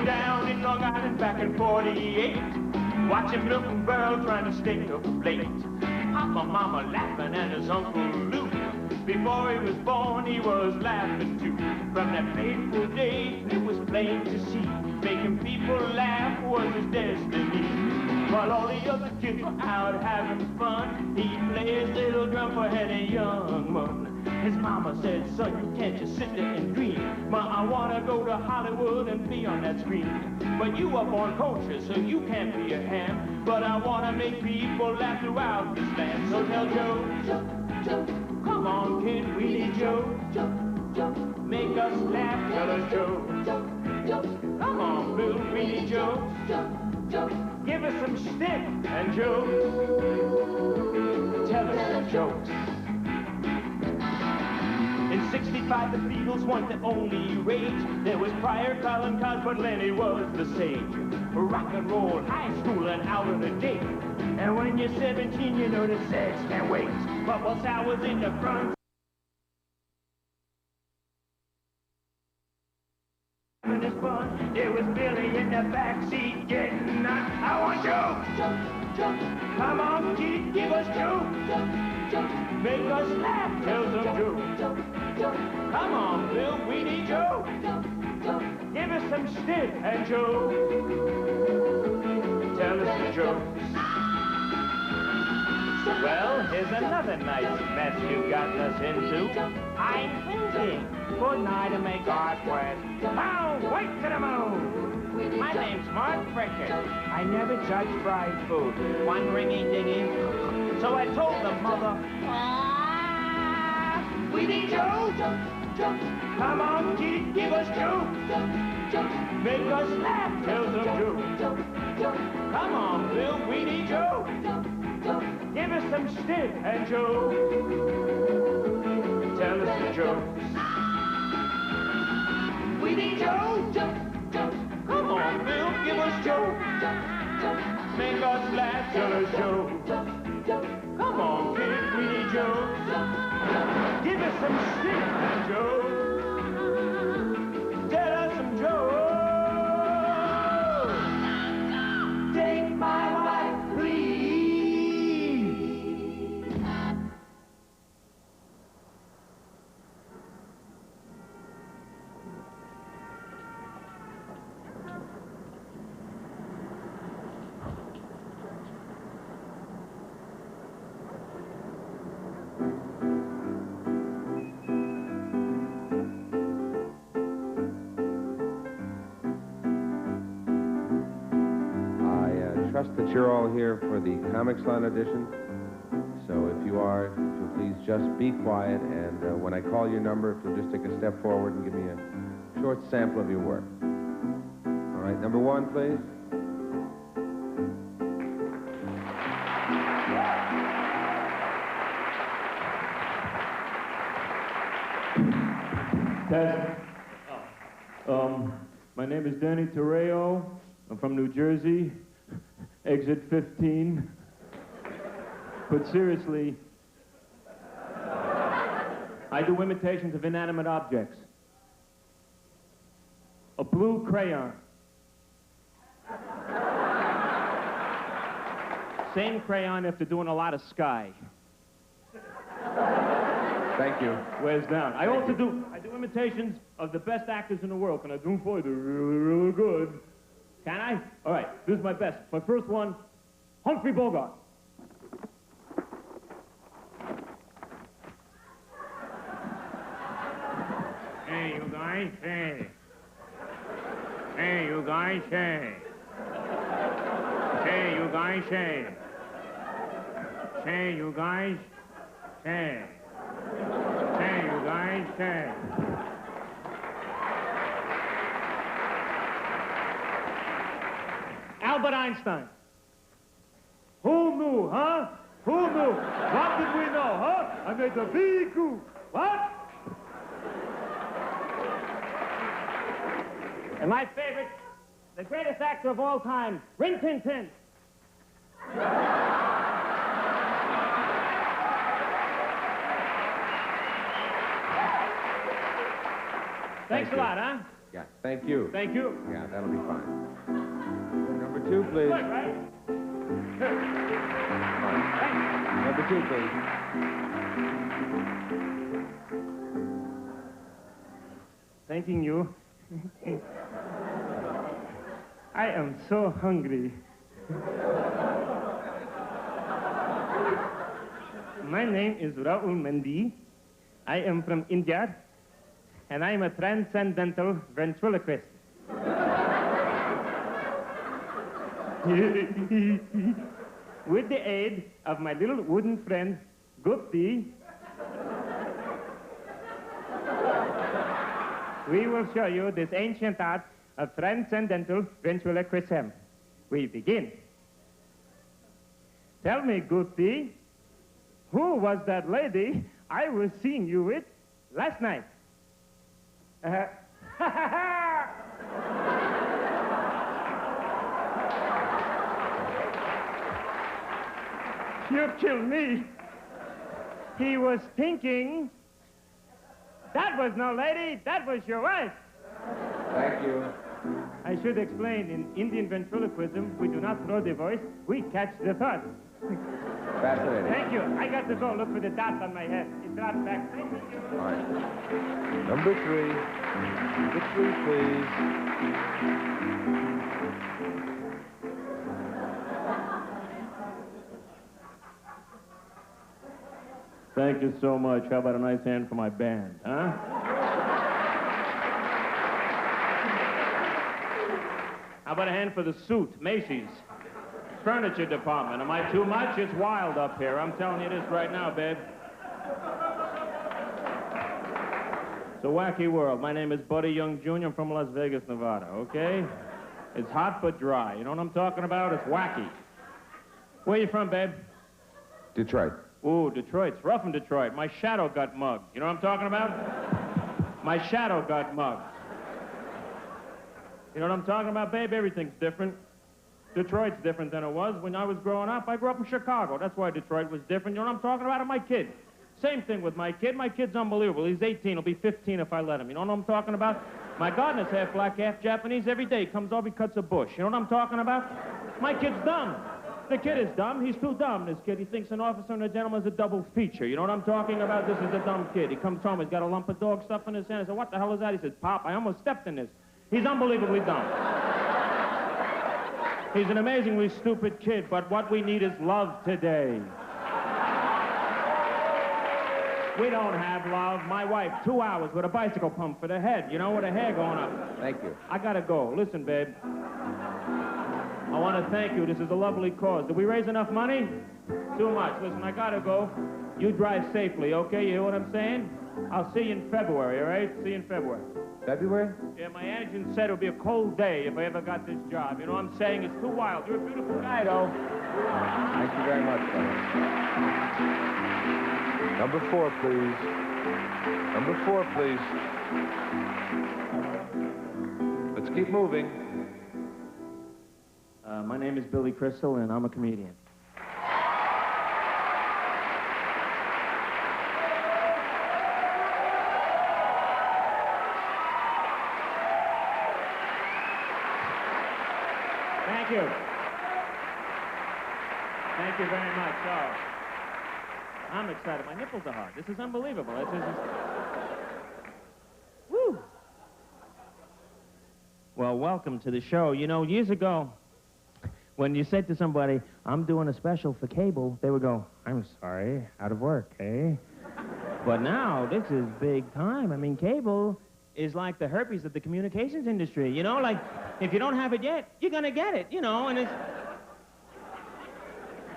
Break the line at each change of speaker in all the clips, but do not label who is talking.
down in Long Island back in 48, watching little girl trying to stay up late. Papa, mama laughing and his Uncle Lou. Before he was born, he was laughing too. From that fateful day, it was plain to see, making people laugh was his destiny. While all the other kids were out having fun, he played his little drum for any young one. His mama said, son, you can't just sit there and dream. Ma, I wanna go to Hollywood and be on that screen. But you up on culture, so you can't be a ham. But I wanna make people laugh throughout this land. So tell Joe, Joe, come on, kid, we need Joe. Make us laugh, tell us Joe. Come on, Bill, we need Joe. Give us some stick, and Joe, tell us some jokes. In 65, the Beatles weren't the only rage. There was Pryor, Colin Cos, but Lenny was the sage. Rock and roll, high school, and out on a date. And when you're 17, you know the sex can't wait. But while Sal was in the front, having his fun, there was Billy in the back seat getting nuts. I want Joe. Come on, kid, give us Joe. Make us laugh, tell some Joe. Come on, Bill, we need Joe. Give us some stick, and Joe, tell us the jokes. Well, here's another nice mess you've gotten us into. I'm thinking, good night to make artwork. Pound, wait to the moon. My name's Mark Fricker. I never judge fried food. One ringy-dingy. So I told the mother, we need Joe. Come on, kid, give us Joe. Make us laugh, tell some Joe. Come on, Bill, we need Joe. Give us some stick, and Joe, tell us the jokes. We need Joe. Come on, Bill, give us Joe. Make us laugh, tell us Joe. Come on, kid, we need Joe. Give us some stick, and Joe, tell us some Joe. Take my wife, please.
Trust that you're all here for the Comics Line audition. So if you are, if you'll please just be quiet, and when I call your number, if you'll just take a step forward and give me a short sample of your work. All right, number one, please.
Test. My name is Danny Terreo. I'm from New Jersey. Exit 15. But seriously, I do imitations of inanimate objects. A blue crayon. Same crayon after doing a lot of sky.
Thank you.
Wears down. I do imitations of the best actors in the world. Can I do them for you? They're really, really good. Can I? All right, this is my best. My first one, Humphrey Bogart. Hey, you guys, hey. Hey, you guys, hey. Hey, you guys, hey. Hey, you guys, hey. Hey, you guys, hey. Albert Einstein. Who knew, huh? Who knew? What did we know, huh? I made a big coup. What? And my favorite, the greatest actor of all time, Rin Tin Tin. Thanks a lot, huh?
Yeah, thank you.
Thank you.
Yeah, that'll be fine. Number 2, please.
Good, right?
Number 2, please.
Thanking you. I am so hungry. My name is Raul Mendy. I am from India, and I am a transcendental ventriloquist. With the aid of my little wooden friend, Gupti, we will show you this ancient art of transcendental ventriloquism. We begin. Tell me, Gupti, who was that lady I was seeing you with last night? You killed me. He was thinking, that was no lady, that was your wife.
Thank you.
I should explain, in Indian ventriloquism, we do not throw the voice, we catch the thought.
Fascinating.
Thank you. I got to go look for the dot on my head. It dropped back. Thank you.
All right. Number 3. Number 3, please.
Thank you so much. How about a nice hand for my band, huh? How about a hand for the suit, Macy's? Furniture department. Am I too much? It's wild up here. I'm telling you this right now, babe. It's a wacky world. My name is Buddy Young Jr. I'm from Las Vegas, Nevada, okay? It's hot but dry. You know what I'm talking about? It's wacky. Where you from, babe?
Detroit.
Ooh, Detroit's rough in Detroit. My shadow got mugged. You know what I'm talking about? My shadow got mugged. You know what I'm talking about, babe? Everything's different. Detroit's different than it was when I was growing up. I grew up in Chicago. That's why Detroit was different. You know what I'm talking about? And my kid. Same thing with my kid. My kid's unbelievable. He's 18. He'll be 15 if I let him. You know what I'm talking about? My gardener's half black, half Japanese. Every day he comes over, he cuts a bush. You know what I'm talking about? My kid's dumb. The kid is dumb. He's too dumb, this kid. He thinks an officer and a gentleman is a double feature. You know what I'm talking about? This is a dumb kid. He comes home, he's got a lump of dog stuff in his hand. I said, what the hell is that? He says, Pop, I almost stepped in this. He's unbelievably dumb. He's an amazingly stupid kid, but what we need is love today. We don't have love. My wife, 2 hours with a bicycle pump for the head, you know, with her hair going up.
Thank you.
I gotta go. Listen, babe. I want to thank you. This is a lovely cause. Did we raise enough money? Too much. Listen, I gotta go. You drive safely, okay? You hear what I'm saying? I'll see you in February, all right? See you in February.
February?
Yeah, my agent said it would be a cold day if I ever got this job. You know what I'm saying? It's too wild. You're a beautiful guy, though.
Thank you very much, brother. Number 4, please. Number 4, please. Let's keep moving.
My name is Billy Crystal, and I'm a comedian. Thank you. Thank you very much. Oh, I'm excited. My nipples are hard. This is unbelievable. Woo! Well, welcome to the show. You know, years ago, when you said to somebody, I'm doing a special for cable, they would go, I'm sorry, out of work, eh? But now, this is big time. I mean, cable is like the herpes of the communications industry. You know, like, if you don't have it yet, you're gonna get it, you know, and it's...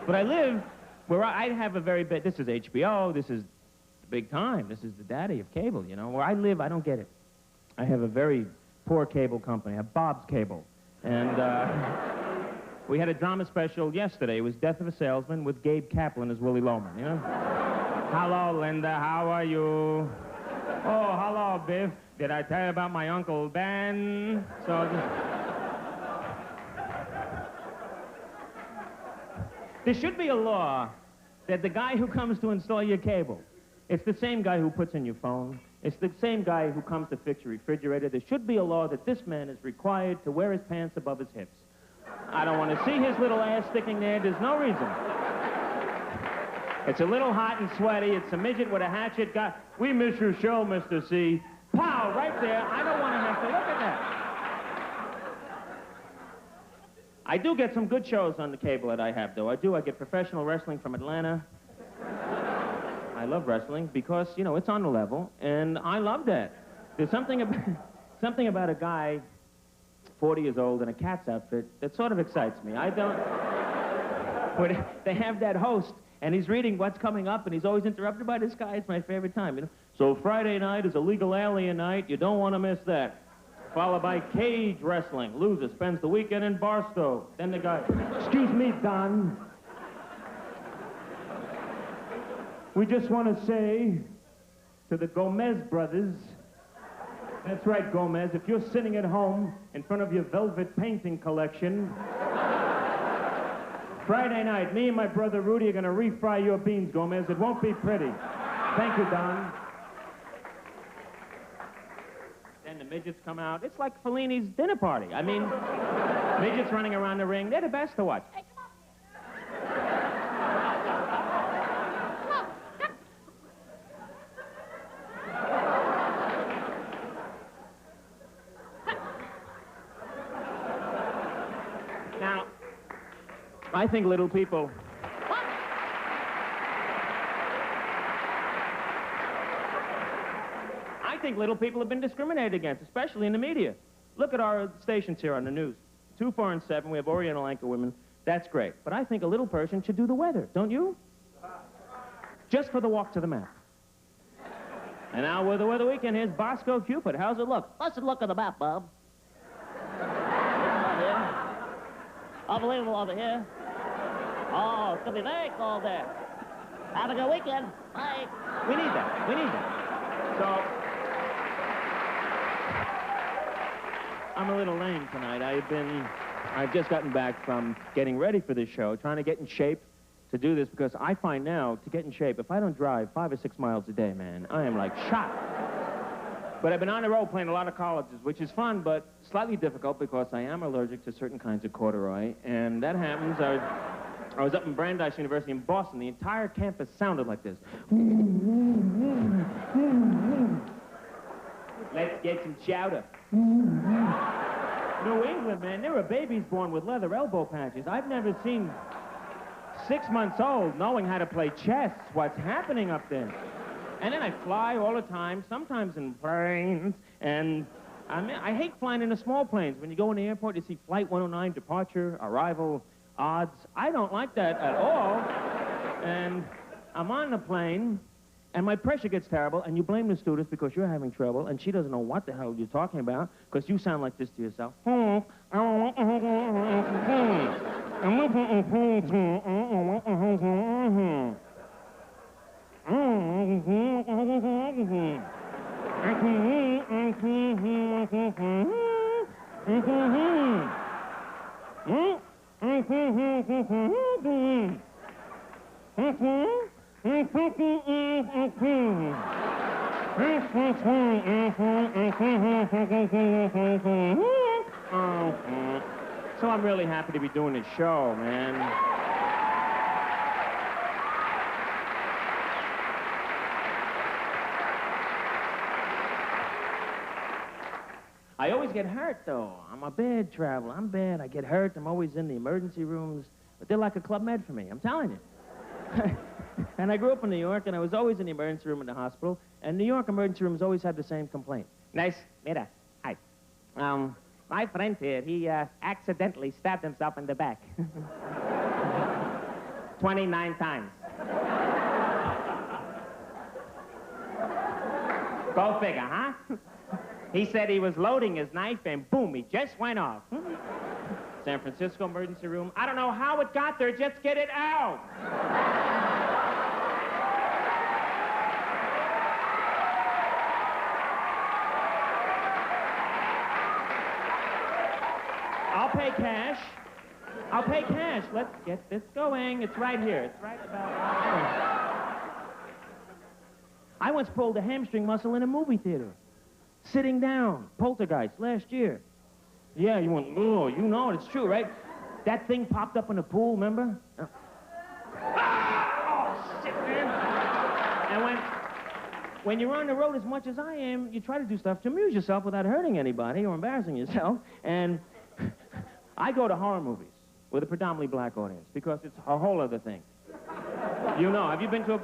But I live where I have a very big... This is HBO, this is big time. This is the daddy of cable, you know. Where I live, I don't get it. I have a very poor cable company. I have Bob's Cable. And, we had a drama special yesterday. It was Death of a Salesman with Gabe Kaplan as Willie Loman, you know? Hello, Linda, how are you? Oh, hello, Biff. Did I tell you about my Uncle Ben? So, there should be a law that the guy who comes to install your cable, it's the same guy who puts in your phone,
It's the same guy who comes to fix your refrigerator. There should be a law that this man is required to wear his pants above his hips. I don't want to see his little ass sticking there. There's no reason. It's a little hot and sweaty. It's a midget with a hatchet. We miss your show, Mr. C. Pow, right there. I don't want to have to look at that. I do get some good shows on the cable that I have, though. I do. I get professional wrestling from Atlanta. I love wrestling because, you know, it's on the level, and I love that. There's something about a guy 40 years old in a Cat's outfit that sort of excites me. I don't... When they have that host, and he's reading what's coming up, and he's always interrupted by this guy. It's my favorite time, you know. So Friday night is a legal alien night. You don't want to miss that. Followed by cage wrestling. Loser spends the weekend in Barstow. Then the guy, excuse me, Don. We just want to say to the Gomez brothers, that's right, Gomez, if you're sitting at home in front of your velvet painting collection, Friday night, me and my brother Rudy are going to refry your beans, Gomez. It won't be pretty. Thank you, Don. Then the midgets come out. It's like Fellini's dinner party. I mean, midgets running around the ring. They're the best to watch.
Hey, come on.
Now, I think little people... I think little people have been discriminated against, especially in the media. Look at our stations here on the news. 2, 4, and 7, we have Oriental anchor women. That's great. But I think a little person should do the weather, don't you? Just for the walk to the map. And now with the weather weekend, here's Bosco Cupid. How's it look?
What's the look of the map, Bob? Over here. Unbelievable over here. Oh, it's going to be very cold there. Have a good weekend. Bye.
We need that. We need that. So... I'm a little lame tonight. I've just gotten back from getting ready for this show, trying to get in shape to do this, because I find now, to get in shape, if I don't drive 5 or 6 miles a day, man, I am like shot. But I've been on the road playing a lot of colleges, which is fun, but slightly difficult because I am allergic to certain kinds of corduroy, and that happens. I was up in Brandeis University in Boston. The entire campus sounded like this. Let's get some chowder. New England, man, there are babies born with leather elbow patches. I've never seen 6 months old knowing how to play chess. What's happening up there? And then I fly all the time, sometimes in planes, and I hate flying in the small planes. When you go in the airport, you see Flight 109, departure, arrival, odds. I don't like that at all. And I'm on the plane, and my pressure gets terrible, and you blame the stewardess because you're having trouble, and she doesn't know what the hell you're talking about, because you sound like this to yourself. So I'm really happy to be doing this show, man. I always get hurt, though. I'm a bad traveler. I'm bad. I get hurt. I'm always in the emergency rooms. But they're like a Club Med for me. I'm telling you. And I grew up in New York, and I was always in the emergency room in the hospital. And New York emergency rooms always had the same complaint. Nice. Mira. Hi. My friend here, he accidentally stabbed himself in the back. 29 times. Go figure, huh? He said he was loading his knife, and boom, he just went off. San Francisco emergency room. I don't know how it got there. Just get it out. I'll pay cash. I'll pay cash. Let's get this going. It's right here. It's right about here. I once pulled a hamstring muscle in a movie theater. Sitting down, Poltergeist, last year. Yeah, you went, oh, you know it, it's true, right? That thing popped up in the pool, remember? Oh, shit, man. And when you're on the road as much as I am, you try to do stuff to amuse yourself without hurting anybody or embarrassing yourself. And I go to horror movies with a predominantly black audience because it's a whole other thing. You know, have you been to a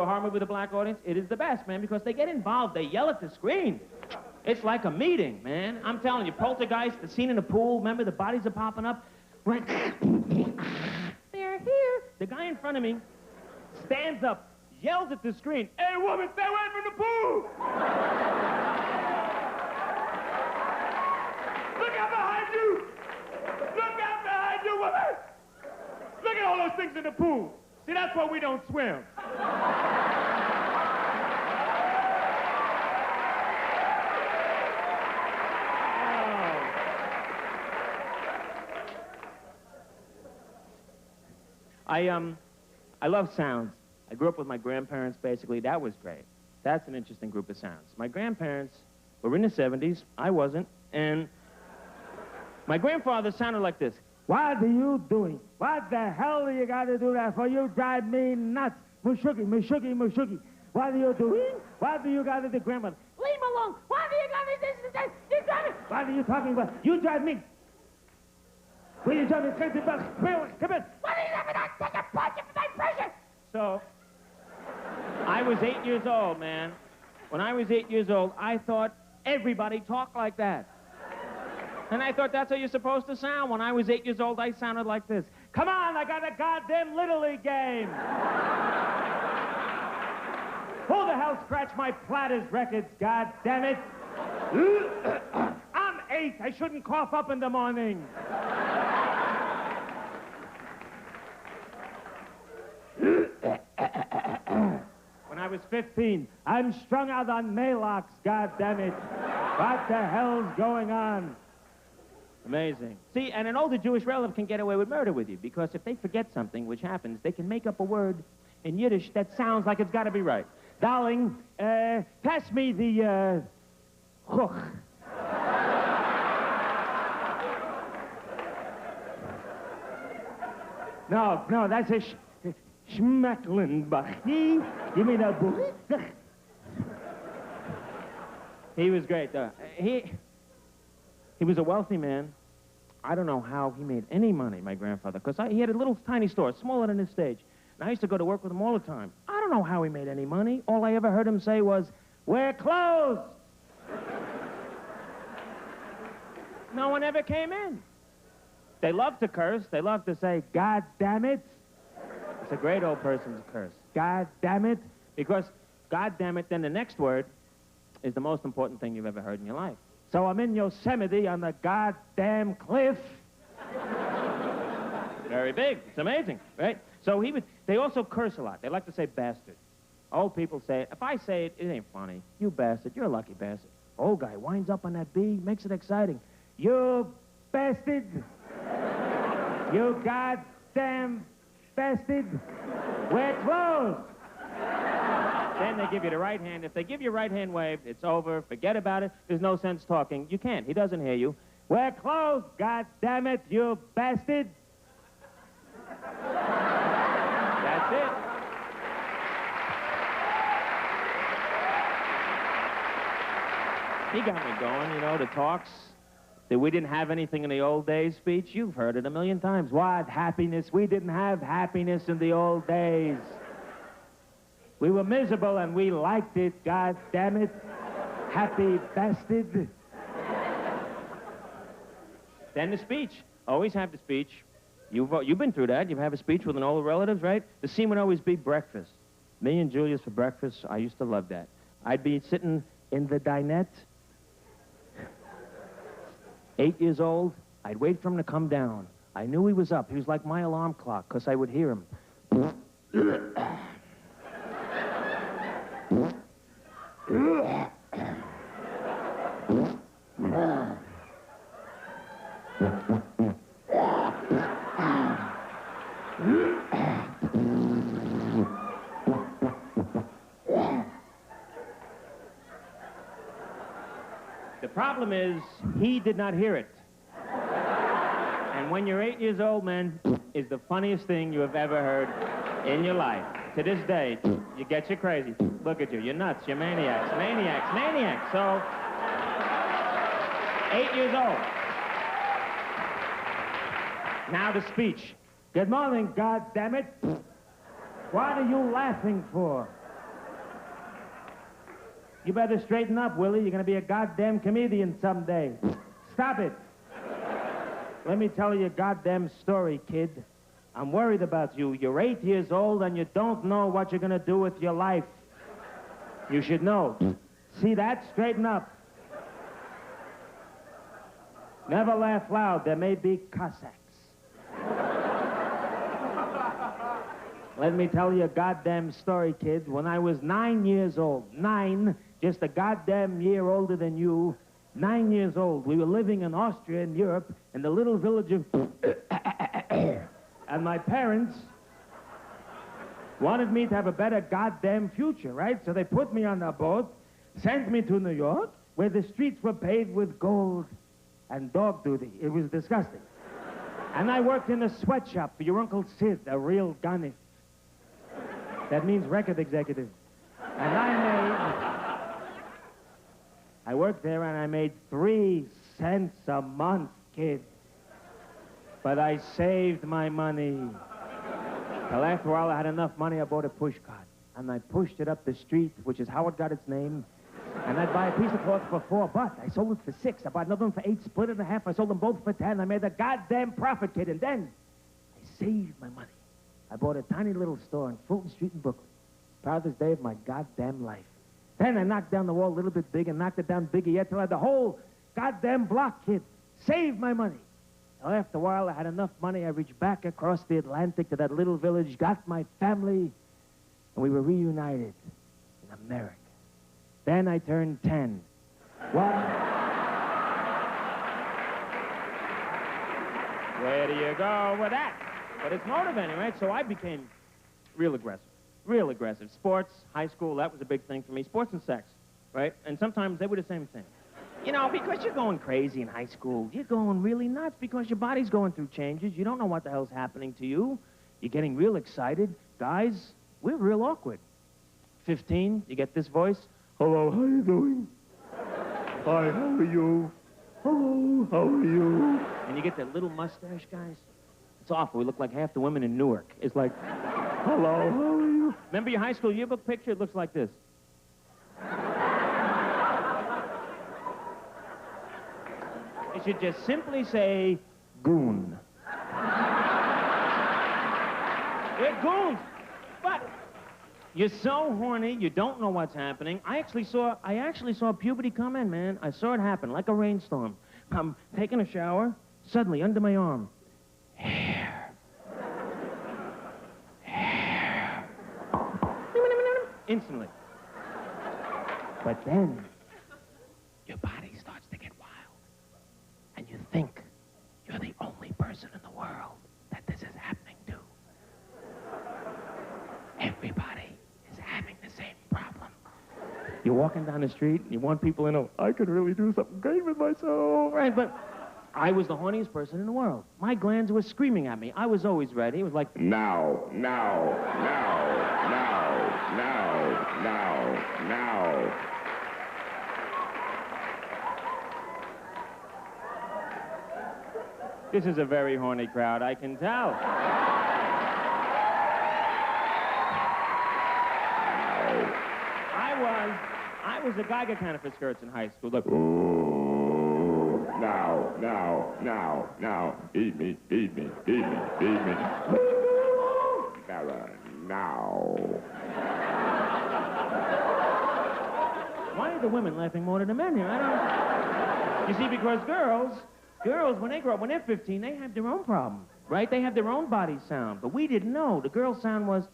horror movie with a black audience? It is the best, man, because they get involved. They yell at the screen. It's like a meeting, man. I'm telling you, Poltergeist, the scene in the pool, remember the bodies are popping up? Right. They're here. The guy in front of me stands up, yells at the screen, "Hey, woman, stay away from the pool!" Look out behind you! Look out behind you, woman! Look at all those things in the pool. See, that's why we don't swim. I love sounds. I grew up with my grandparents, basically. That was great. That's an interesting group of sounds. My grandparents were in the 70s. I wasn't. And my grandfather sounded like this. "What are you doing? What the hell do you got to do that for? You drive me nuts. Mushuki, mushuki, mushuki. What are you doing? What do you got to do?" Grandmother, "Leave him alone. What do you got to do this? You drive me. What are you talking about? You drive me. Will you drive me crazy about? Come in. What are you doing? Take a punch for my pressure." So, I was 8 years old, man. When I was 8 years old, I thought everybody talked like that. And I thought that's how you're supposed to sound. When I was 8 years old, I sounded like this. "Come on, I got a goddamn Little League game." Who the hell scratched my Platters records, God damn it? I'm 8. I shouldn't cough up in the morning. When I was 15, I'm strung out on Maalox, God damn it. What the hell's going on? Amazing. See, and an older Jewish relative can get away with murder with you because if they forget something, which happens, they can make up a word in Yiddish that sounds like it's got to be right. "Darling, pass me the, hook." No, that's a Schmecklenbach. Give me that book. He was great, though. He was a wealthy man. I don't know how he made any money, my grandfather, because he had a little tiny store, smaller than this stage. And I used to go to work with him all the time. I don't know how he made any money. All I ever heard him say was, "We're closed." No one ever came in. They love to curse. They love to say, "God damn it." It's a great old person's curse. God damn it. Because God damn it, then the next word is the most important thing you've ever heard in your life. So I'm in Yosemite on the goddamn cliff. Very big. It's amazing, right? So they also curse a lot. They like to say bastard. Old people say it. If I say it, it ain't funny. "You bastard. You're a lucky bastard." Old guy winds up on that B, makes it exciting. "You bastard. You goddamn bastard. We're closed." Then they give you the right hand. If they give you a right hand wave, it's over. Forget about it. There's no sense talking. You can't. He doesn't hear you. "We're closed, God damn it, you bastard." That's it. He got me going, you know, the talks. That we didn't have anything in the old days speech. You've heard it a million times. What? Happiness? We didn't have happiness in the old days. We were miserable and we liked it, God damn it. Happy bastard. Then the speech. Always have the speech. You've been through that. You have a speech with an older relative, right? The scene would always be breakfast. Me and Julius for breakfast. I used to love that. I'd be sitting in the dinette. 8 years old. I'd wait for him to come down. I knew he was up. He was like my alarm clock, because I would hear him. problem is, he did not hear it. And when you're 8 years old, man, is the funniest thing you have ever heard in your life. To this day, you get you crazy. Look at you, you're nuts, you're maniacs, maniacs, maniacs. So, 8 years old. Now the speech. Good morning, goddammit. What are you laughing for? You better straighten up, Willie. You're gonna be a goddamn comedian someday. Stop it. Let me tell you a goddamn story, kid. I'm worried about you. You're 8 years old and you don't know what you're gonna do with your life. You should know. See that? Straighten up. Never laugh loud. There may be Cossacks. Let me tell you a goddamn story, kid. When I was 9 years old, 9, just a goddamn year older than you, 9 years old, we were living in Austria in Europe in the little village of... And my parents wanted me to have a better goddamn future, right? So they put me on a boat, sent me to New York, where the streets were paved with gold and dog duty. It was disgusting. And I worked in a sweatshop for your Uncle Sid, a real gunny. That means record executive. And I worked there and I made 3 cents a month, kid. But I saved my money. Till after a while I had enough money, I bought a push cart. And I pushed it up the street, which is how it got its name. And I'd buy a piece of cloth for $4. I sold it for $6. I bought another one for $8, split it in half. I sold them both for $10. I made a goddamn profit, kid. And then I saved my money. I bought a tiny little store on Fulton Street in Brooklyn. Proudest day of my goddamn life. Then I knocked down the wall a little bit big and knocked it down bigger yet till I had the whole goddamn block, kid. Saved my money. Well, after a while, I had enough money. I reached back across the Atlantic to that little village, got my family, and we were reunited in America. Then I turned 10. What? Where do you go with that? But it's motivating, right? So I became real aggressive. Real aggressive. Sports, high school, that was a big thing for me. Sports and sex, right? And sometimes they were the same thing. You know, because you're going crazy in high school. You're going really nuts because your body's going through changes. You don't know what the hell's happening to you. You're getting real excited. Guys, we're real awkward. 15, you get this voice. Hello, how you doing? Hi, how are you? Hello, how are you? And you get that little mustache, guys. It's awful. We look like half the women in Newark. It's like, hello, how are you? Remember your high school yearbook picture? It looks like this. It should just simply say, goon. They're goons. But you're so horny, you don't know what's happening. I actually saw puberty come in, man. I saw it happen, like a rainstorm. I'm taking a shower, suddenly, under my arm, hair. Hair. Instantly. But then, your body starts to get wild. And you think you're the only person in the world that this is happening to. Everybody is having the same problem. You're walking down the street, and you want people to know, I could really do something great with myself. Right, but I was the horniest person in the world. My glands were screaming at me. I was always ready. It was like, now, now, now, now, now, now, now. This is a very horny crowd, I can tell. I was a guy got kind of for skirts in high school. Look. Ooh, now, now, now, now. Eat me, eat me, eat me, eat me. Now. Why are the women laughing more than the men here? I don't... You see, because girls, when they grow up, when they're 15, they have their own problem, right? They have their own body sound. But we didn't know. The girl sound was,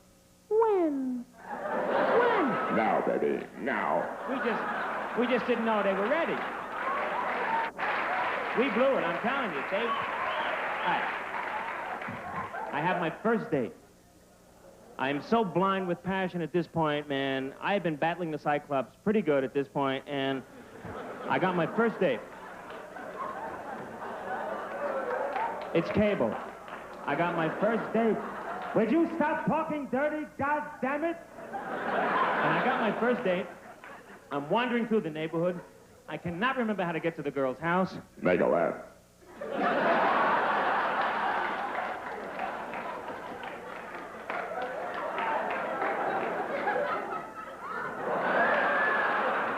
when? When? Now, baby, now. We just didn't know they were ready. We blew it, I'm telling you, Dave. All right. I have my first date. I'm so blind with passion at this point, man. I have been battling the Cyclops pretty good at this point, and I got my first date. It's cable. I got my first date. Would you stop talking dirty, God damn it? And I got my first date. I'm wandering through the neighborhood. I cannot remember how to get to the girl's house.
Make a laugh.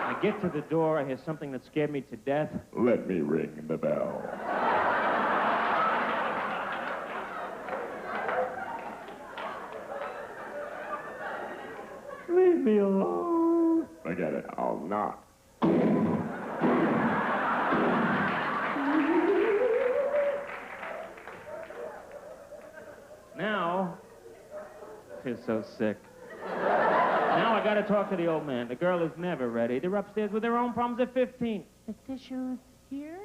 I get to the door. I hear something that scared me to death.
Let me ring the bell.
Leave me alone.
Forget it. I'll knock.
Now, you're so sick. Now I gotta talk to the old man. The girl is never ready. They're upstairs with their own problems at 15. The tissues here?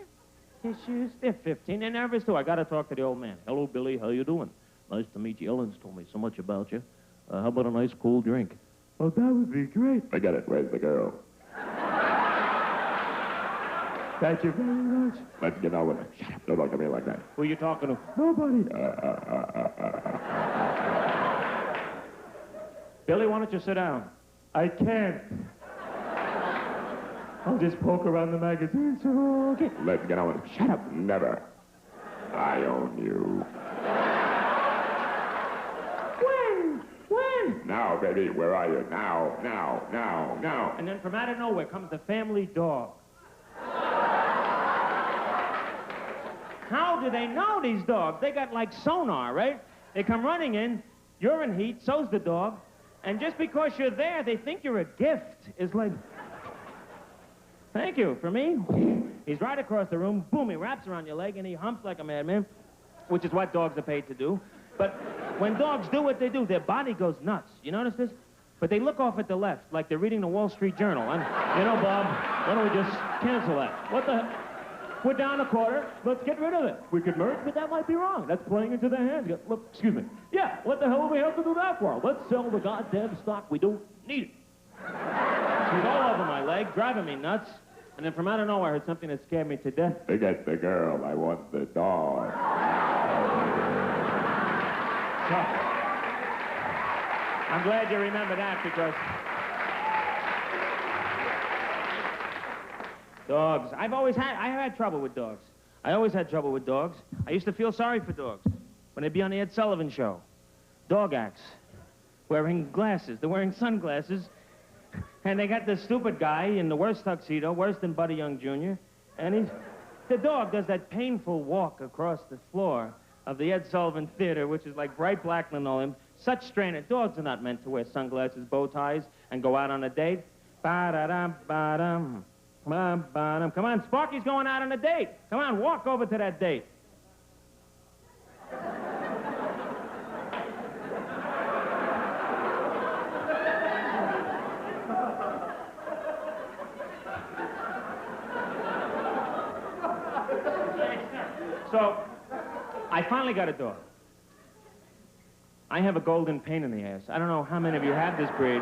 Tissues? They're 15. They're nervous too. I gotta talk to the old man. Hello, Billy. How you doing? Nice to meet you. Ellen's told me so much about you. How about a nice cool drink? Oh, that would be great.
Forget it. Where's the girl?
Thank you very much.
Let's get on with it. Shut up. Don't look at me like that.
Who are you talking to? Nobody. Billy, why don't you sit down? I can't. I'll just poke around the magazines. Okay.
Let's get on with it.
Shut up.
Never. I own you.
When?
Now, baby. Where are you? Now.
And then from out of nowhere comes the family dog. How do they know, these dogs? They got like sonar, right? They come running in, you're in heat, so's the dog, and just because you're there, they think you're a gift. It's like, thank you, for me. He's right across the room, boom, he wraps around your leg, and he humps like a madman, which is what dogs are paid to do. But when dogs do what they do, their body goes nuts. You notice this? But they look off at the left, like they're reading the Wall Street Journal. And, you know, Bob, why don't we just cancel that? What the... We're down a quarter. Let's get rid of it. We could merge, but that might be wrong. That's playing into their hands. Look, excuse me. Yeah, what the hell do we have to do that for? Let's sell the goddamn stock. We don't need it. She's all over my leg, driving me nuts. And then from out of nowhere, I heard something that scared me to death.
Forget the girl. I want the dog.
So, I'm glad you remember that because... Dogs. I had trouble with dogs. I always had trouble with dogs. I used to feel sorry for dogs when they'd be on the Ed Sullivan Show. Dog acts. Wearing glasses. They're wearing sunglasses. And they got this stupid guy in the worst tuxedo, worse than Buddy Young Jr. And the dog does that painful walk across the floor of the Ed Sullivan Theater, which is like bright black linoleum. Such strain. Dogs are not meant to wear sunglasses, bow ties, and go out on a date. Ba-da-dum, ba-dum. Come on, Sparky's going out on a date. Come on, walk over to that date. So, I finally got a dog. I have a golden pain in the ass. I don't know how many of you have this breed.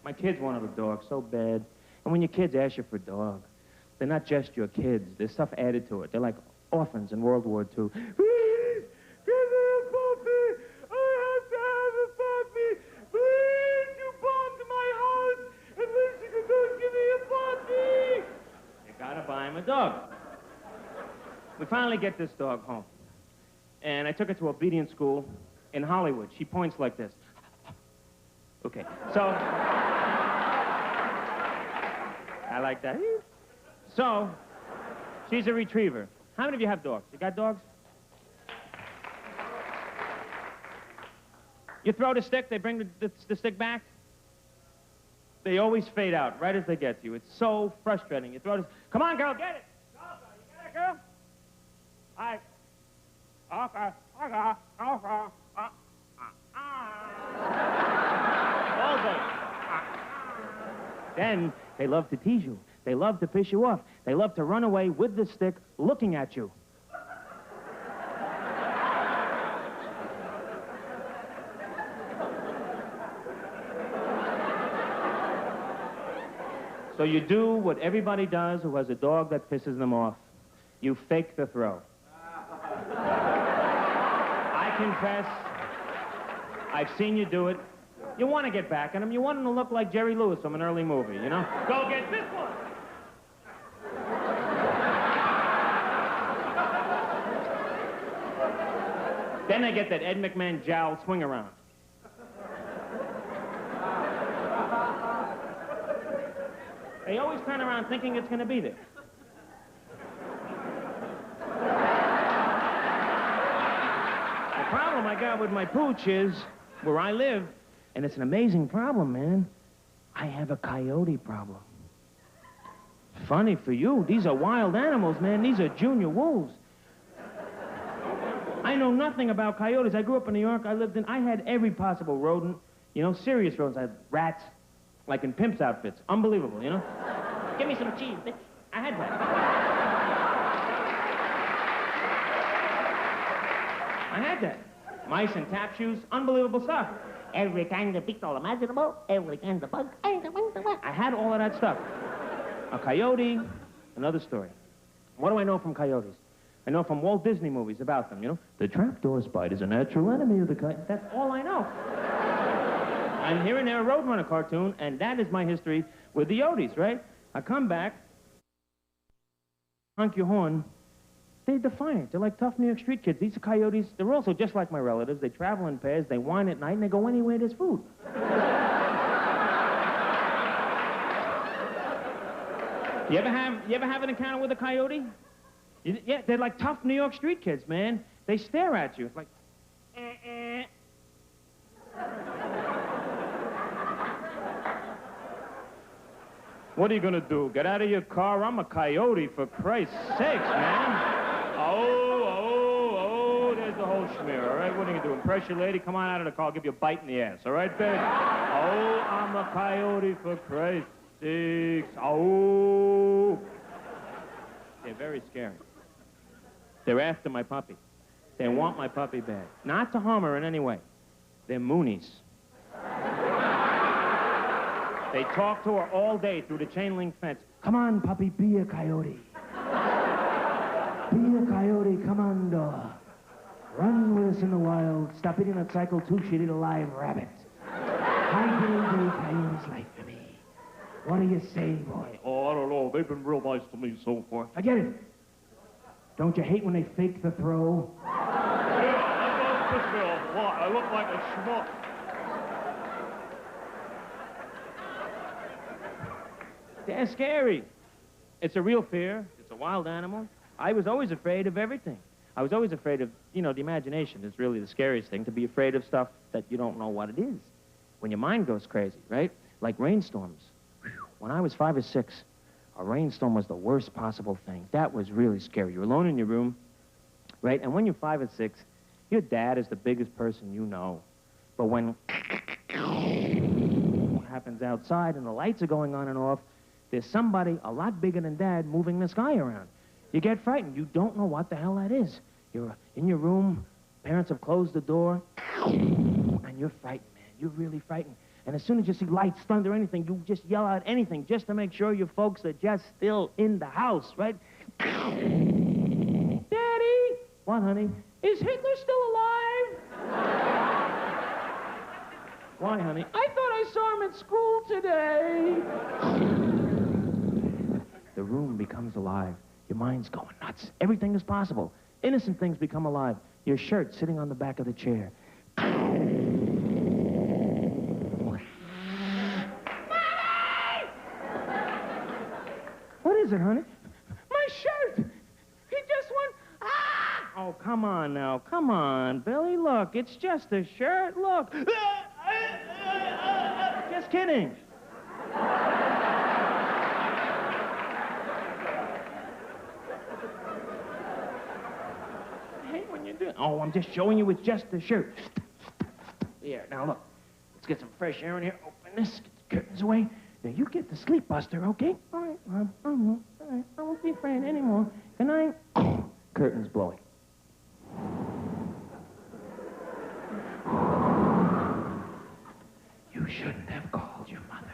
My kids wanted a dog so bad. And when your kids ask you for a dog, they're not just your kids. There's stuff added to it. They're like orphans in World War II. Please, give me a puppy. I have to have a puppy. Please, you bombed my house. At least you can go give me a puppy. You gotta buy him a dog. We finally get this dog home. And I took her to obedience school in Hollywood. She points like this. Okay, so... I like that. So, she's a retriever. How many of you have dogs? You got dogs? You throw the stick, they bring the stick back. They always fade out right as they get to you. It's so frustrating. You throw this. Come on, girl, get it. Go, girl. You get it, girl? All right. Okay. All day. Then they love to tease you. They love to piss you off. They love to run away with the stick looking at you. So you do what everybody does who has a dog that pisses them off. You fake the throw. confess, I've seen you do it. You want to get back at him. You want him to look like Jerry Lewis from an early movie, you know? Go get this one. Then they get that Ed McMahon jowl swing around. They always turn around thinking it's going to be there. The problem I got with my pooch is, where I live, and it's an amazing problem, man, I have a coyote problem. Funny for you, these are wild animals, man. These are junior wolves. I know nothing about coyotes. I grew up in New York. I had every possible rodent, you know, serious rodents. I had rats, like in pimp's outfits. Unbelievable, you know?
Give me some cheese, bitch.
I had that. I had that. Mice and tap shoes, unbelievable stuff.
Every kind of beetle imaginable, every kind of bug.
I had all of that stuff. A coyote, another story. What do I know from coyotes? I know from Walt Disney movies about them, you know? The trapdoor spider is a natural enemy of the coyote. That's all I know. I'm here and there a Roadrunner cartoon, and that is my history with the Yotes, right? I come back, honk your horn. They're defiant. They're like tough New York street kids. These are coyotes. They're also just like my relatives. They travel in pairs. They whine at night, and they go anywhere there's food. You ever have an encounter with a coyote? Yeah, they're like tough New York street kids, man. They stare at you. It's like, What are you gonna do? Get out of your car? I'm a coyote, for Christ's sakes, man. Oh, there's the whole schmear, all right? What are you gonna do? Impress your lady? Come on out of the car, I'll give you a bite in the ass, all right, babe? Oh, I'm a coyote, for Christ's sakes. Oh. They're very scary. They're after my puppy. They want my puppy back. Not to harm her in any way. They're Moonies. They talk to her all day through the chain link fence. Come on, puppy, be a coyote. Be a coyote, come on, dog. Run with us in the wild. Stop eating a cycle 2, she'd eat a live rabbit. Hide your day, coyote's life for me. What do you say, boy?
Oh, I don't know. They've been real nice to me so far.
Forget it. Don't you hate when they fake the throw?
Yeah, I love this girl a lot. I look like a schmuck.
They're scary. It's a real fear. It's a wild animal. I was always afraid of everything. I was always afraid of, you know, the imagination is really the scariest thing, to be afraid of stuff that you don't know what it is. When your mind goes crazy, right? Like rainstorms. When I was 5 or 6, a rainstorm was the worst possible thing. That was really scary. You're alone in your room, right? And when you're 5 or 6, your dad is the biggest person you know. But when happens outside and the lights are going on and off, there's somebody a lot bigger than Dad moving the sky around. You get frightened. You don't know what the hell that is. You're in your room, parents have closed the door, and you're frightened, man. You're really frightened. And as soon as you see lights, thunder, anything, you just yell out anything just to make sure your folks are just still in the house, right? Daddy! What, honey? Is Hitler still alive? Why, honey? I thought I saw him at school today. The room becomes alive. Your mind's going nuts. Everything is possible. Innocent things become alive. Your shirt sitting on the back of the chair. What is it, honey? My shirt! He just went, ah! Oh, come on now. Come on, Billy. Look, it's just a shirt. Look. Just kidding. I hate when you do it. Oh, I'm just showing you it's just a shirt. Here, now look. Let's get some fresh air in here. Open this. Get the curtains away. Now, you get the sleep buster, okay? All right, Mom. All right. I won't be afraid anymore. Good night. Curtains blowing. You shouldn't have called your mother.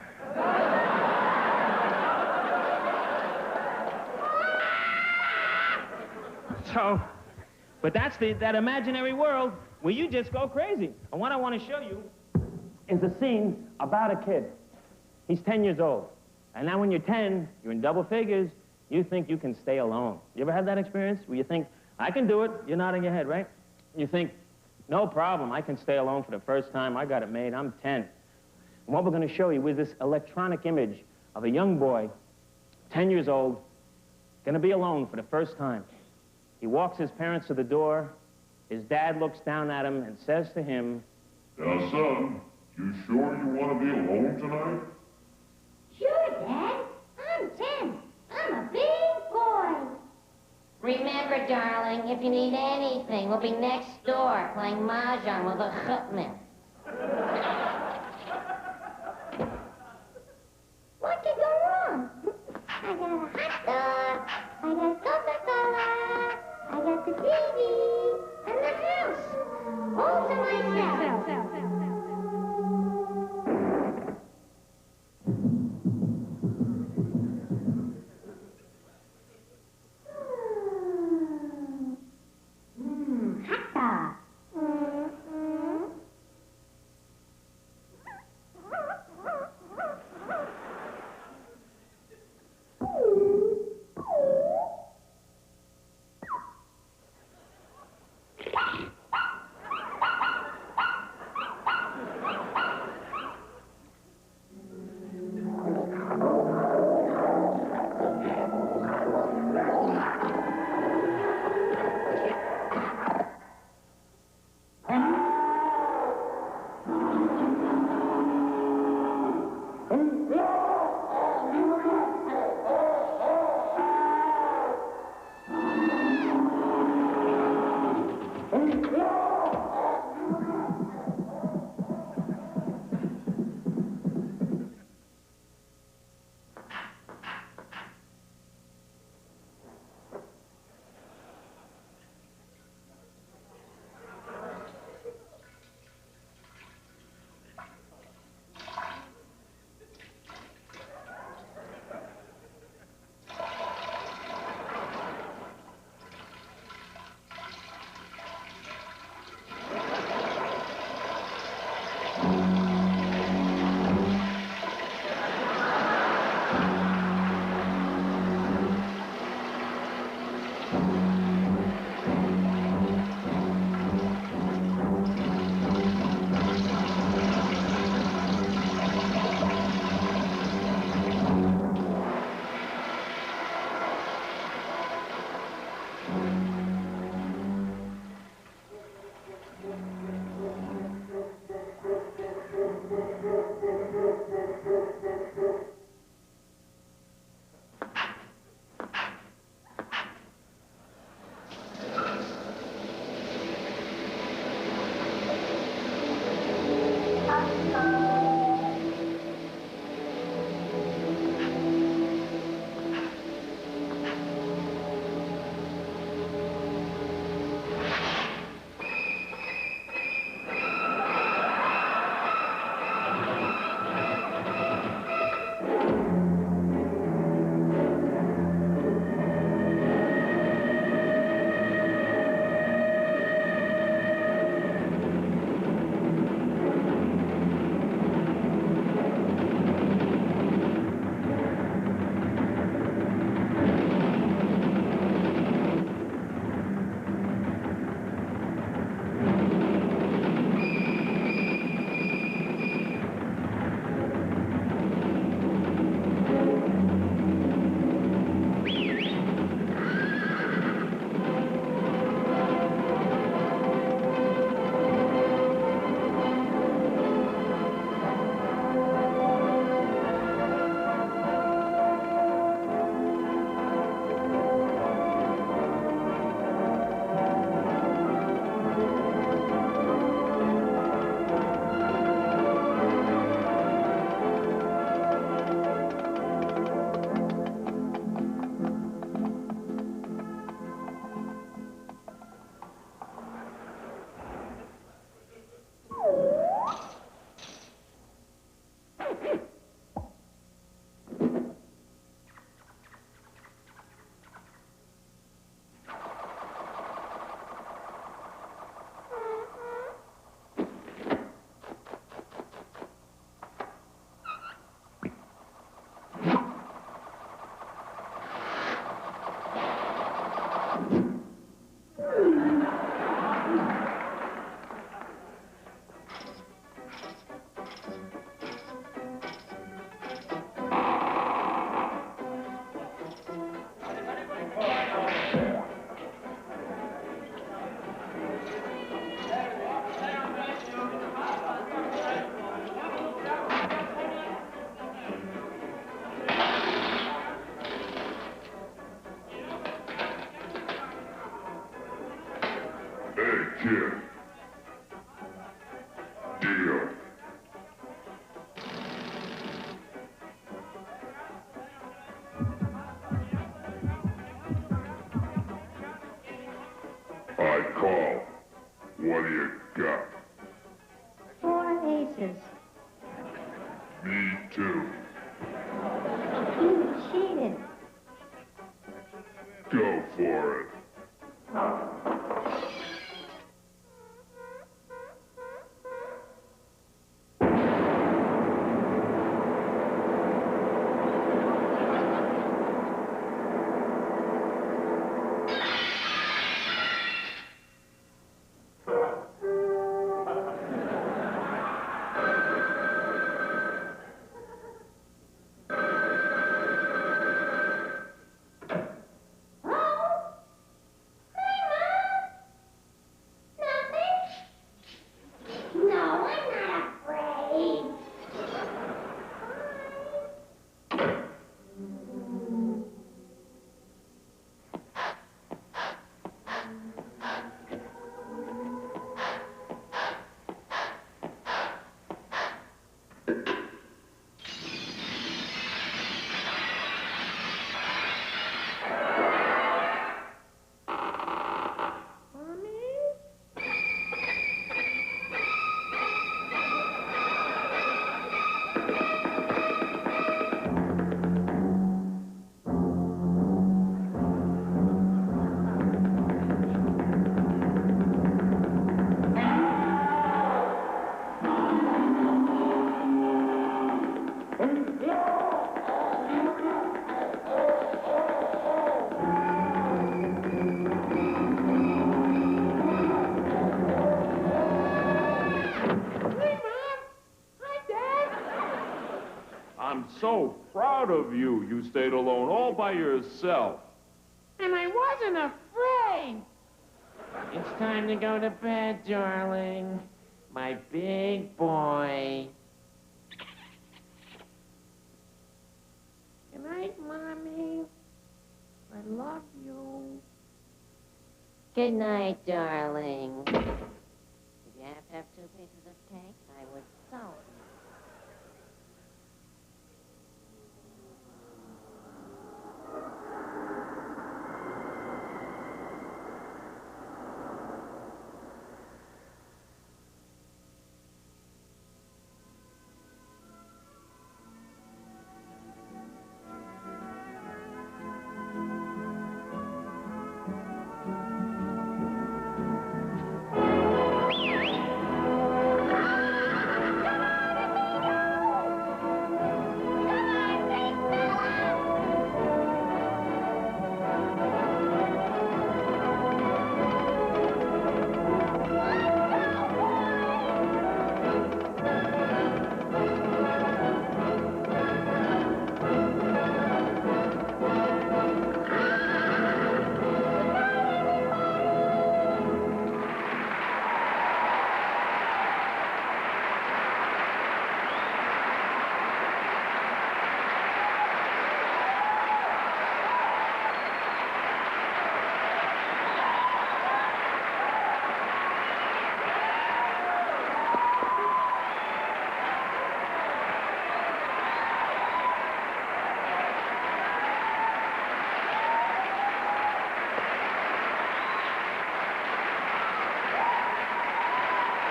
So, But that's that imaginary world where you just go crazy. And what I want to show you is a scene about a kid. He's 10 years old. And now when you're 10, you're in double figures, you think you can stay alone. You ever had that experience where you think, I can do it? You're nodding your head, right? You think, no problem, I can stay alone for the first time. I got it made, I'm 10. And what we're going to show you is this electronic image of a young boy, 10 years old, going to be alone for the first time. He walks his parents to the door. His dad looks down at him and says to him,
Now, son, you sure you want to be alone tonight?
Sure, Dad. I'm 10. I'm a big boy. Remember, darling, if you need anything, we'll be next door playing mahjong with the chutney. What could go wrong? I got a hot dog, I got Coca-Cola, I got the TV, and the house, all to myself. Hot dog.
kid. Deal. I call. What do you got?
4 aces.
Me too.
You cheated.
Go for it.
No, I'm not afraid.
I'm so proud of you. You stayed alone all by yourself.
And I wasn't afraid.
It's time to go to bed, darling. My big boy.
Good night, Mommy. I love you.
Good night, darling. If you have to have 2 pieces of cake, I would so.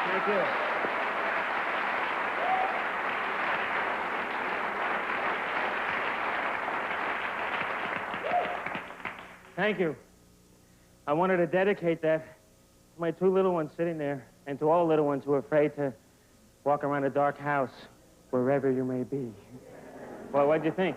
Thank you. Thank you. I wanted to dedicate that to my 2 little ones sitting there, and to all little ones who are afraid to walk around a dark house, wherever you may be. Well, what'd you think?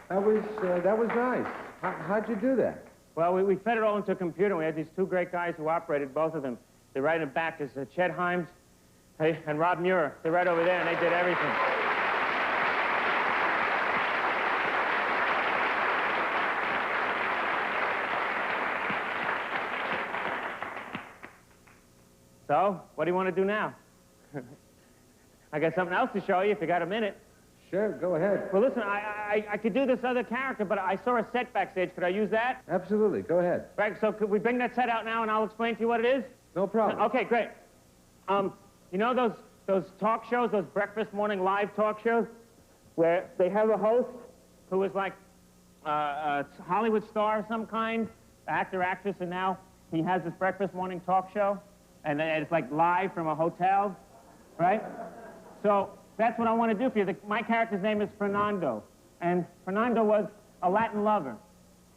That was nice. How'd you do that?
Well, we fed it all into a computer. We had these 2 great guys who operated both of them. They're right in the back. There's Chet Himes and Rob Muir. They're right over there, and they did everything. So, what do you want to do now? I got something else to show you if you got a minute.
Sure, go ahead.
Well, listen, I could do this other character, but I saw a set backstage. Could I use that?
Absolutely, go ahead.
Right, so could we bring that set out now and I'll explain to you what it is?
No problem.
Okay, great. You know those talk shows, those breakfast morning live talk shows, where they have a host who is like a Hollywood star of some kind, actor, actress, and now he has this breakfast morning talk show, and it's like live from a hotel, right? So that's what I want to do for you. My character's name is Fernando, and Fernando was a Latin lover,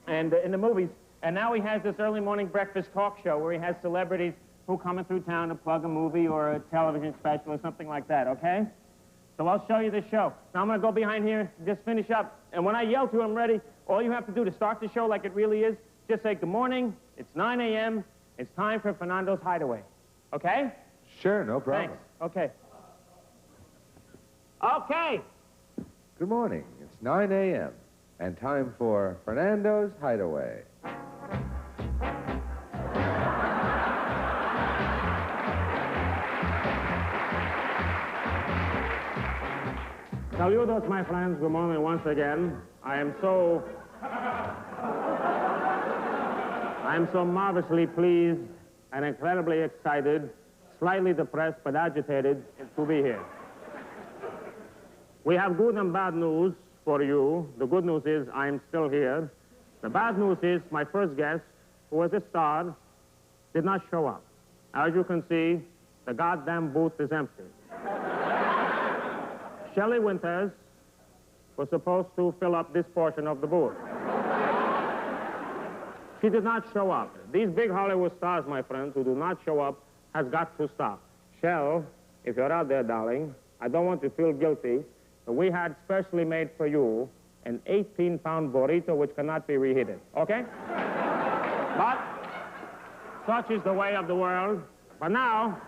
and in the movies, and now he has this early morning breakfast talk show where he has celebrities who come in through town to plug a movie or a television special or something like that, okay? So I'll show you the show. Now I'm going to go behind here and just finish up. And when I yell to him, ready, all you have to do to start the show like it really is, just say, good morning, it's 9 a.m., it's time for Fernando's Hideaway. Okay?
Sure, no problem.
Thanks. Okay. Okay.
Good morning. It's 9 a.m. and time for Fernando's Hideaway.
Saludos, my friends. Good morning once again. I am so marvelously pleased and incredibly excited, slightly depressed but agitated to be here. We have good and bad news for you. The good news is I am still here. The bad news is my first guest, who was a star, did not show up. As you can see, the goddamn booth is empty. Shelley Winters was supposed to fill up this portion of the booth. She did not show up. These big Hollywood stars, my friends, who do not show up, has got to stop. Shell, if you're out there, darling, I don't want you to feel guilty, but we had specially made for you an 18-pound burrito which cannot be reheated, okay? But such is the way of the world. But now,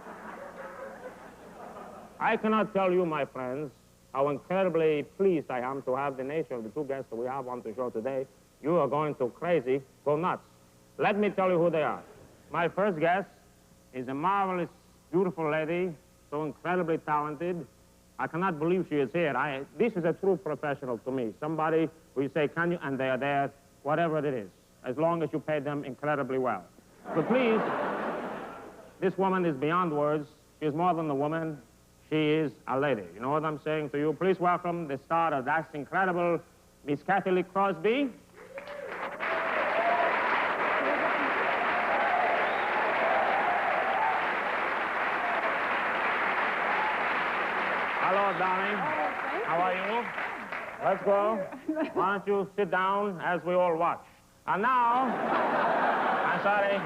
I cannot tell you, my friends, how incredibly pleased I am to have the nature of the two guests that we have on the show today. You are going to crazy, go nuts. Let me tell you who they are. My first guest is a marvelous, beautiful lady, so incredibly talented. I cannot believe she is here. This is a true professional to me. Somebody who you say, can you, and they are there, whatever it is, as long as you pay them incredibly well. But please, this woman is beyond words. She is more than a woman. She is a lady. You know what I'm saying to you? Please welcome the star of That's Incredible, Miss Kathy Lee Crosby. Hello, darling. How are you? Let's go. Why don't you sit down as we all watch? And now, I'm sorry.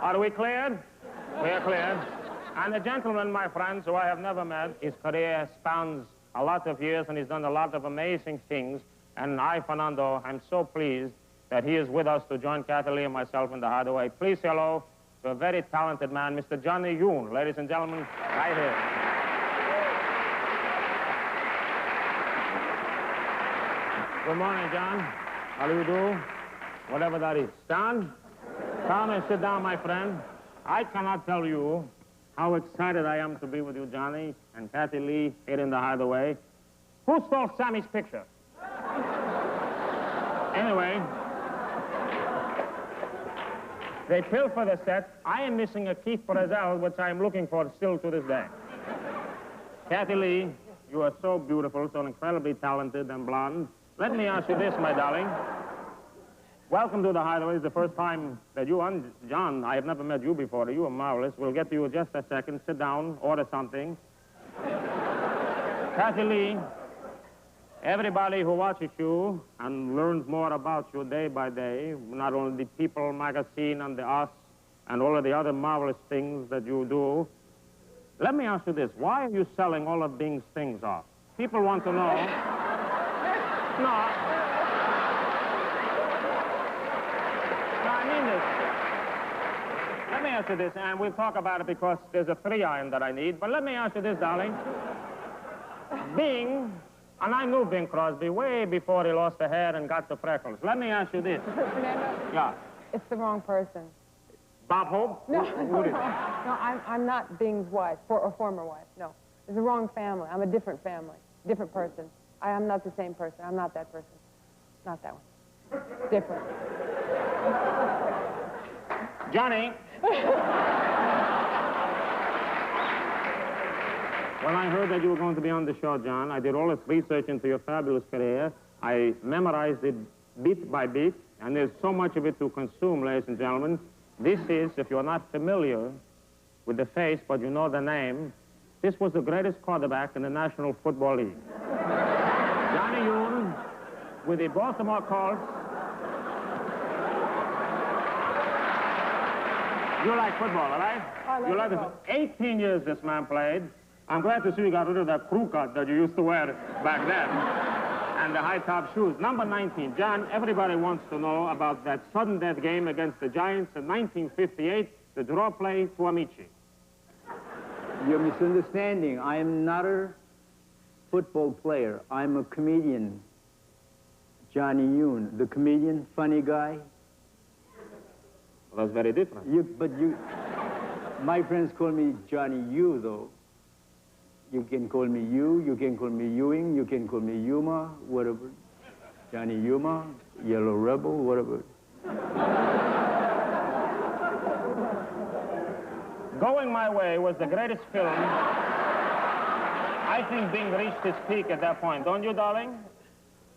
Are we cleared? We are cleared. And the gentleman, my friends, who I have never met, his career spans a lot of years and he's done a lot of amazing things. And I, Fernando, I'm so pleased that he is with us to join Kathy Lee and myself in the Hideaway. Please say hello to a very talented man, Mr. Johnny Yoon. Ladies and gentlemen, right here. Good morning, John. How do you do? Whatever that is. John? Come and sit down, my friend. I cannot tell you how excited I am to be with you, Johnny, and Kathy Lee here in the Hideaway. Who stole Sammy's picture? Anyway, they pilfer the set. I am missing a Keith Brazel, which I am looking for still to this day. Kathy Lee, you are so beautiful, so incredibly talented and blonde. Let me ask you this, my darling. Welcome to the Hideaway. It's the first time that you and John, I have never met you before. You are marvelous. We'll get to you in just a second. Sit down, order something. Kathy Lee, everybody who watches you and learns more about you day by day, not only the People magazine and the Us and all of the other marvelous things that you do, let me ask you this. Why are you selling all of these things off? People want to know. No, I mean this. Let me ask you this, and we'll talk about it because there's a 3-iron that I need, but let me ask you this, darling. Bing, and I knew Bing Crosby way before he lost the hair and got the freckles. Let me ask you this.
Fernando?
Yeah.
It's the wrong person.
Bob Hope?
No,
Who did it?
No, I'm not Bing's wife, or former wife, no. It's the wrong family. I'm a different family, different person. I am not the same person. I'm not that person. Not that one. Different.
Johnny. Well, I heard that you were going to be on the show, John. I did all this research into your fabulous career. I memorized it beat by beat, and there's so much of it to consume, ladies and gentlemen. This is, if you're not familiar with the face, but you know the name, this was the greatest quarterback in the National Football League. Johnny Yoon, with the Baltimore Colts. You like football, all right?
I like
you like
football.
it. 18 years this man played. I'm glad to see you got rid of that crew cut that you used to wear back then. And the high-top shoes. Number 19. John, everybody wants to know about that sudden death game against the Giants in 1958, the draw play to Amici.
You're misunderstanding. I am not a football player. I'm a comedian. Johnny Yoon, the comedian, funny guy.
Well, that's very different.
My friends call me Johnny Yu, though. You can call me Yu, you can call me Ewing, you can call me Yuma, whatever. Johnny Yuma, Yellow Rebel, whatever.
Going My Way was the greatest film. I think Bing reached its peak at that point. Don't you, darling?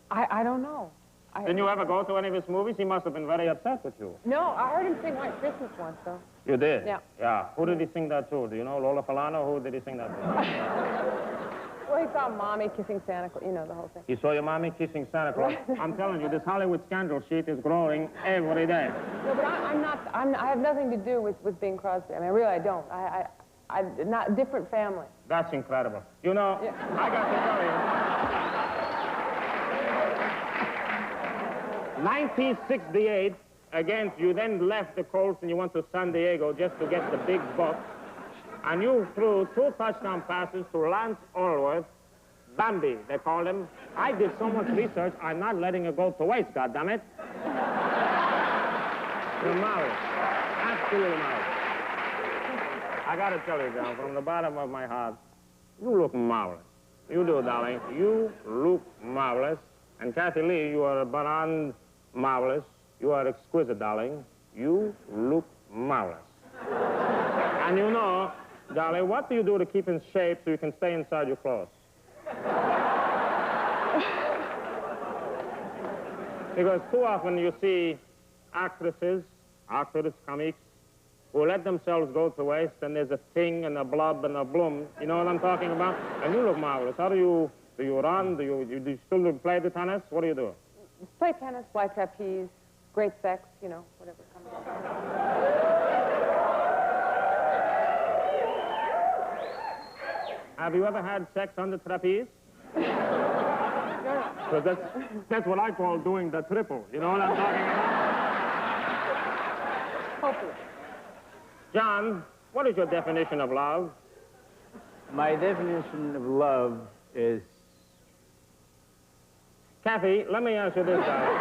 I don't know.
Didn't you ever go to any of his movies? He must have been very upset with you.
No, I heard him sing White Christmas once, though.
You did?
Yeah.
Yeah. Who did he sing that to? Do you know Lola Falana? Who did he sing that to?
Well, he saw Mommy kissing Santa Claus, you know, the whole thing.
You saw your mommy kissing Santa Claus? I'm telling you, this Hollywood scandal sheet is growing every day.
No, but I have nothing to do with Bing Crosby. I mean, really, I don't. I'm not different family.
That's incredible. You know,
Yeah.
I got to tell you, 1968, again, you then left the Colts and you went to San Diego just to get the big bucks. And you threw 2 touchdown passes to Lance Allworth, Bambi, they called him. I did so much research, I'm not letting it go to waste, goddammit. You're marvelous. Absolutely marvelous. I got to tell you, John, from the bottom of my heart, you look marvelous. You do, darling. You look marvelous. And Kathy Lee, you are beyond marvelous. You are exquisite, darling. You look marvelous. And you know, darling, what do you do to keep in shape so you can stay inside your clothes? Because too often you see actresses, actors, comics, who let themselves go to waste, and there's a thing and a blob and a bloom. You know what I'm talking about? And you look marvelous. How do you run? Do you still play the tennis? What do you do?
Play tennis, fly trapeze, great sex, you know, whatever comes up.
Have you ever had sex on the trapeze? Because that's what I call doing the triple. You know what I'm talking about?
Hopefully.
John, what is your definition of love?
My definition of love is...
Kathy, let me ask you this, darling.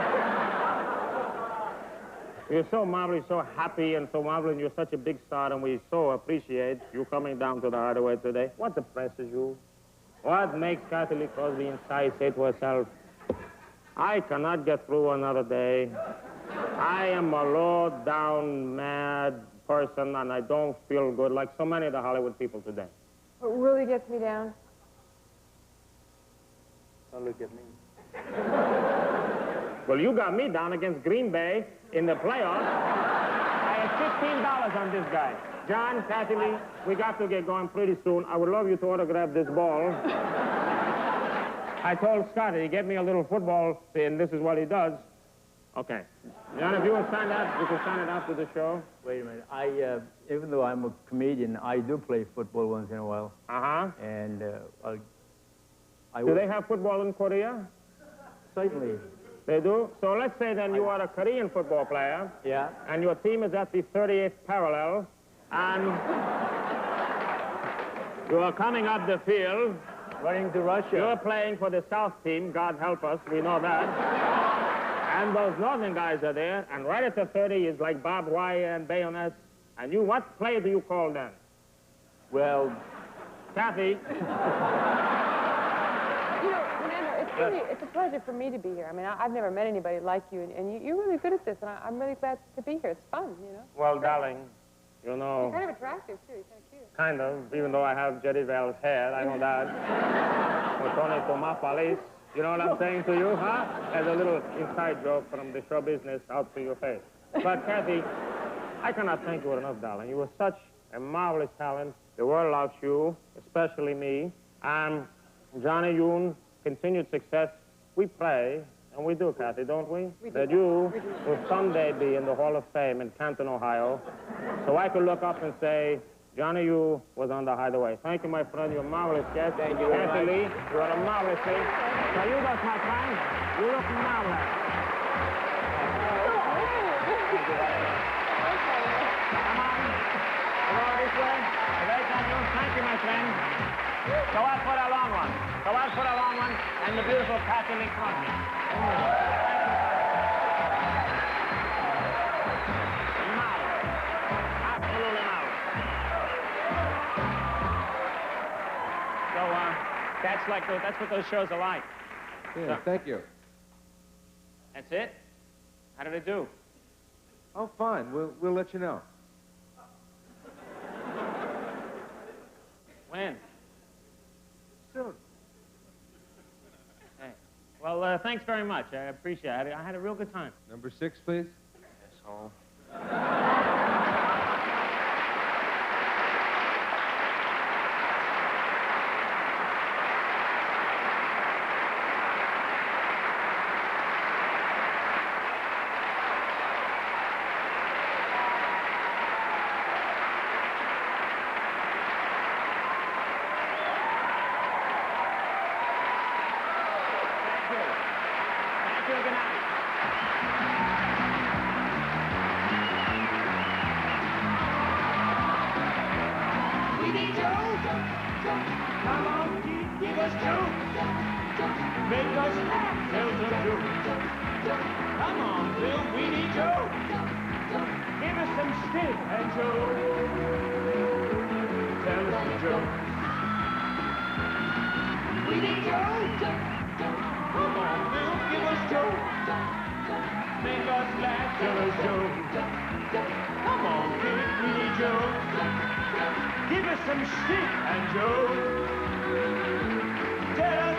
You're so marvelous, so happy, and so marvelous, and you're such a big star, and we so appreciate you coming down to the Hideaway today. What depresses you? What makes Kathy Lee Crosby inside say to herself, I cannot get through another day. I am a low-down, mad person, and I don't feel good, like so many of the Hollywood people today.
What really gets me down?
Don't look at me.
Well, you got me down against Green Bay in the playoffs. I had $15 on this guy. John, Kathy Lee, we got to get going pretty soon. I would love you to autograph this ball. I told Scotty, get me a little football, and this is what he does. Okay. John, if you will sign that, you can sign it after the show.
Wait a minute. Even though I'm a comedian, I do play football once in a while.
Uh-huh.
And
Do they have football in Korea?
Certainly.
They do? So let's say then you are a Korean football player.
Yeah.
And your team is at the 38th parallel. And you are coming up the field.
Running to Russia.
You're playing for the South team. God help us. We know that. And those Northern guys are there. And right at the 30 is like barbed wire and bayonets. And you, what play do you call then?
Well,
Kathy.
You know, Fernando, it's a pleasure for me to be here. I mean, I've never met anybody like you, and you're really good at this, and I'm really glad to be here. It's fun, you know?
Well, darling, you know...
You're kind of attractive, too. You're kind of cute.
Kind of, even though I have Jerry Vale's hair, I know that. Tony Tomapalis, you know what I'm saying to you, huh? As a little inside joke from the show business out to your face. But, Kathy, I cannot thank you enough, darling. You were such a marvelous talent. The world loves you, especially me. And Johnny Yoon, continued success. We pray, and we do, Kathy, don't we? That you will someday be in the Hall of Fame in Canton, Ohio, so I could look up and say, Johnny Yu was on the hideaway. Thank you, my friend. You're a marvelous guest.
Thank you.
Kathy Lee, you are a marvelous thing. So you look, my friend, you look marvelous. Come on. Go this way. Away from you. Thank you, my friend. Go out for a long one. Go out for a long one. And the beautiful Kathy Lee Crosby. Marvelous. Absolutely marvelous. So, that's what those shows are like.
Yeah, thank you.
That's it? How did it do?
Oh, fine. We'll let you know.
When?
Soon.
Hey. Well, thanks very much. I appreciate it. I had a real good time.
Number 6, please.
Asshole.
Come on, give us Joe. Make us laugh, tell the truth. Come on, Bill, we need Joe. Give us some stick and Joe. Tell us the joke. We need Joe. Come on, Bill, give us Joe. Make us laugh, tell us Joe. Come on, kid, we need Joe. Give us some stick and Joe. Tell us